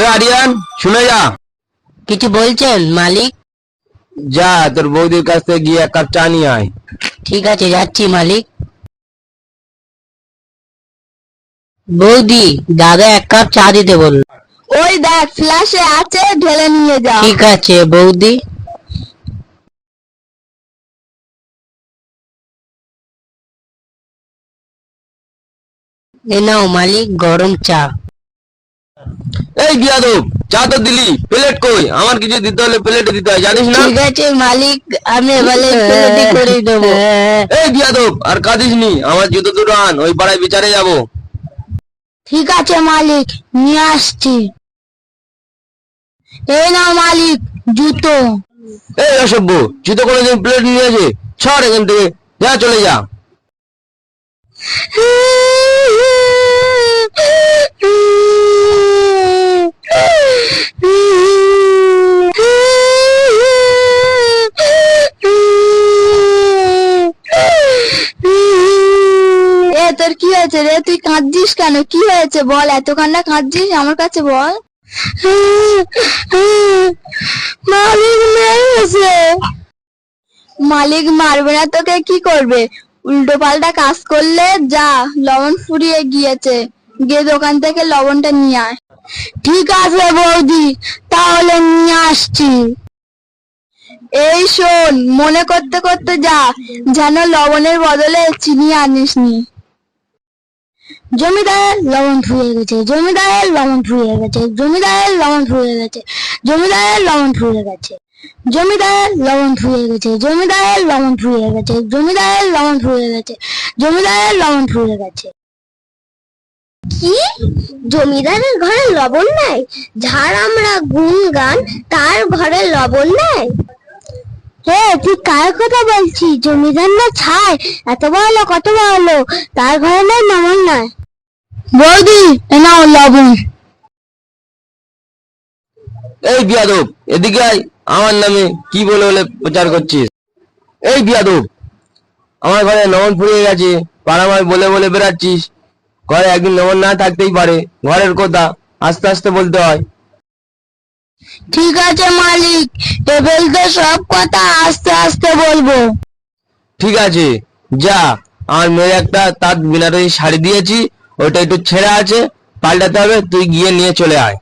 ওই আরিয়ান, শুনে যা। কিছু বলছেন মালিক? যা তোর বৌদির কাছ থেকে গিয়ে এক কাপ চা নিয়ে আয়। ঠিক আছে, যাচ্ছি মালিক। বৌদি, দাদা এক কাপ চা দিতে বলল। ওই দেখ ফ্ল্যাশে আছে, ঢেলে নিয়ে যা। ঠিক আছে বৌদি। এ নাও মালিক, গরম চা। এই বিয়াদব, চা তো দিলি, প্লেট কই? আমার কিছু দিতে হলে প্লেটে দিতে হয়, জানিস না? ঠিক আছে মালিক, আমি এবারে প্লেটে করে দেবো। এই বিয়াদব, আর কাঁদিস নি, আমার জুতো দুটো আন, ওই পাড়ায় বিচারে যাবো। ঠিক আছে মালিক, নিয়ে আসছি। এই নাও মালিক জুতো। এই অসভ্য, জুতো কোনোদিন প্লেট নিয়ে আসে? সর এখান থেকে, যা চলে যা। তোর কি হয়েছে রে? তুই কাঁদছিস কেন? কি হয়েছে বল, এত কান্না কাঁদছিস আমার কাছে বল। মালিক মেরেছে। মালিক মারবে না তোকে, কি করবে? উল্টো পাল্টা কাজ করলে যা, লবণ ফুরিয়ে গিয়েছে, গিয়ে দোকান থেকে লবণটা নিয়ে আয়। ঠিক আছে বৌদি, তাহলে নিয়ে আসছি। এই শোন, মনে করতে করতে যা, যেন লবণের বদলে চিনি আনিসনি। জমিদারের লবণ ফুরিয়ে গেছে, জমিদারের লবণ ফুরিয়ে গেছে, জমিদারের লবণ ফুরিয়ে গেছে, জমিদারের লবণ ফুরিয়ে গেছে, জমিদারের লবণ ফুরিয়ে গেছে, জমিদারের লবণ ফুরিয়ে গেছে, জমিদারের লবণ ফুরিয়ে গেছে, জমিদারের লবণ ফুরিয়ে গেছে। কি? জমিদারের ঘরে লবণ নাই? যার আমরা গুণগান, তার ঘরে লবণ নাই? তুই কার কথা বলছিস? জমিদার না ছাই, এত বড় কত বড়, তার ঘরে নাই লবণ নাই। বৌদি, এ নাও লবণ। এই বিয়াদব, এদিকে আয়। আমার নামে কি বলে বলে প্রচার করছিস? এই বিয়াদব, আমার ঘরে লবণ ফুরিয়ে গেছে, পাড়ামায় বলে বলে বেড়াচ্ছিস। ঘরে একদিন লবণ না থাকতেই পারে, ঘরের কথা আস্তে আস্তে বলতে হয়। ঠিক আছে মালিক, এবার তো সব কথা আস্তে আস্তে বলবো। ঠিক আছে, যা। আমার মেয়ের একটা তাঁত বিনারসি শাড়ি দিয়েছি, ওটা একটু ছেঁড়া আছে, পাল্টাতে হবে, তুই গিয়ে নিয়ে চলে আয়।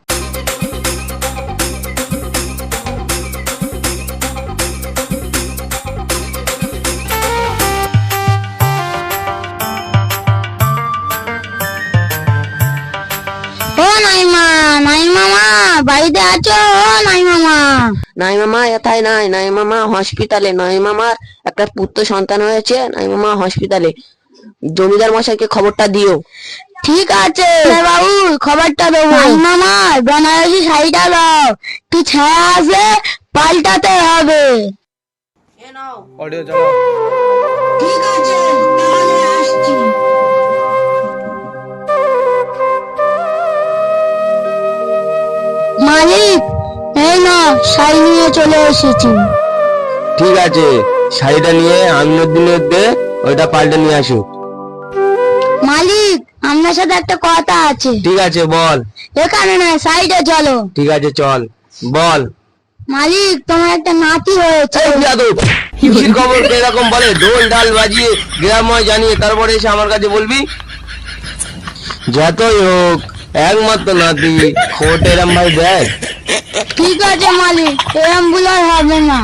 ও নাইমা, নাইমা মা বাড়িতে আছো? ও নাইমা মা। নাই মামা এথায় নাই, নাই মামা হসপিটালে, নাই মামার একটা পুত্র সন্তান হয়েছে, নাই মামা হসপিটালে। জমিদার মশাইকে খবরটা দিও। ঠিক আছে বাবু, খবরটা দেবো। নাইমা মা, বেনারসি শাড়িটা দাও, কি ছেঁড়া আছে, পাল্টাতে হবে। অডিও চালাও। ঠিক আছে, তাহলে আসছি। মালিক, এই না শাড়ি নিয়ে চলে এসেছি। ঠিক আছে, শাড়িটা নিয়ে আমিনুদ্দিনের দে, ওইটা পাল্টে নিয়ে আসুক। মালিক, আপনার সাথে একটা কথা আছে। ঠিক আছে, বল। এখানে না, সাইডে চলো। ঠিক আছে, চল, বল। মালিক, তোমার একটা নাতি হয়েছে। এই বিয়াদব, খুশির খবর এরকম বলে ঢোল ঢাল বাজিয়ে গ্রামময় জানিয়ে তারপরে এসে আমার কাছে বলবি? যতই হোক একমাত্র নাতি, খোট এরম ভাই দেখ। ঠিক আছে মালিক, এরম ভুল আর হবে না।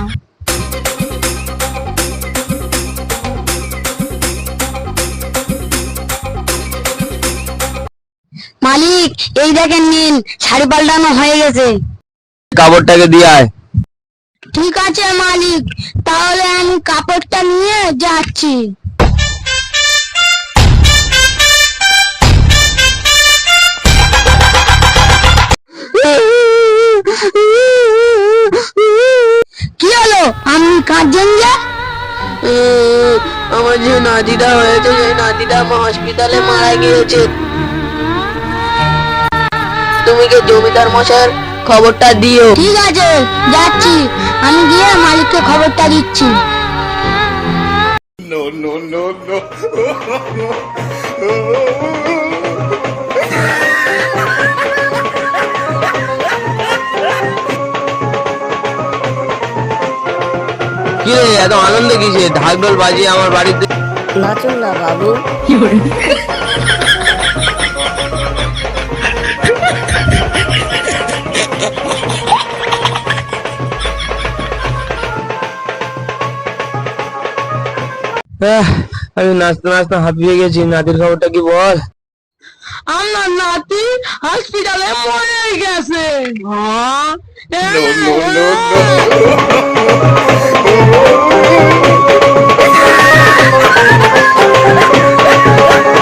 মালিক, এই দেখেন নিন, শাড়ি পাল্টানো হয়ে গেছে। কাপড়টাকে দিয়ে আয়। ঠিক আছে মালিক, তাহলে আমি কাপড়টা নিয়ে যাচ্ছি। কি হলো, আমি কাঁদছেন যে? আমার যে নাতিটা হয়েছে, সেই নাতিটা হসপিটালে মারা গিয়েছে। তুমি কি জমিদার মশাইয়ের খবরটা দিও। ঠিক আছে, যাচ্ছি, আমি গিয়ে মালিককে খবরটা দিচ্ছি। No, no, no, no. কি রে এত আনন্দ কিসে? ঢাক ঢোল বাজিয়ে আমার বাড়িতে। নাচুন না বাবু। আমি নাচতে নাচতে হাঁপিয়ে গেছি। নাতির খবরটা কি বল? আমার নাতি হসপিটালে মরে গেছে। No, no, no, no.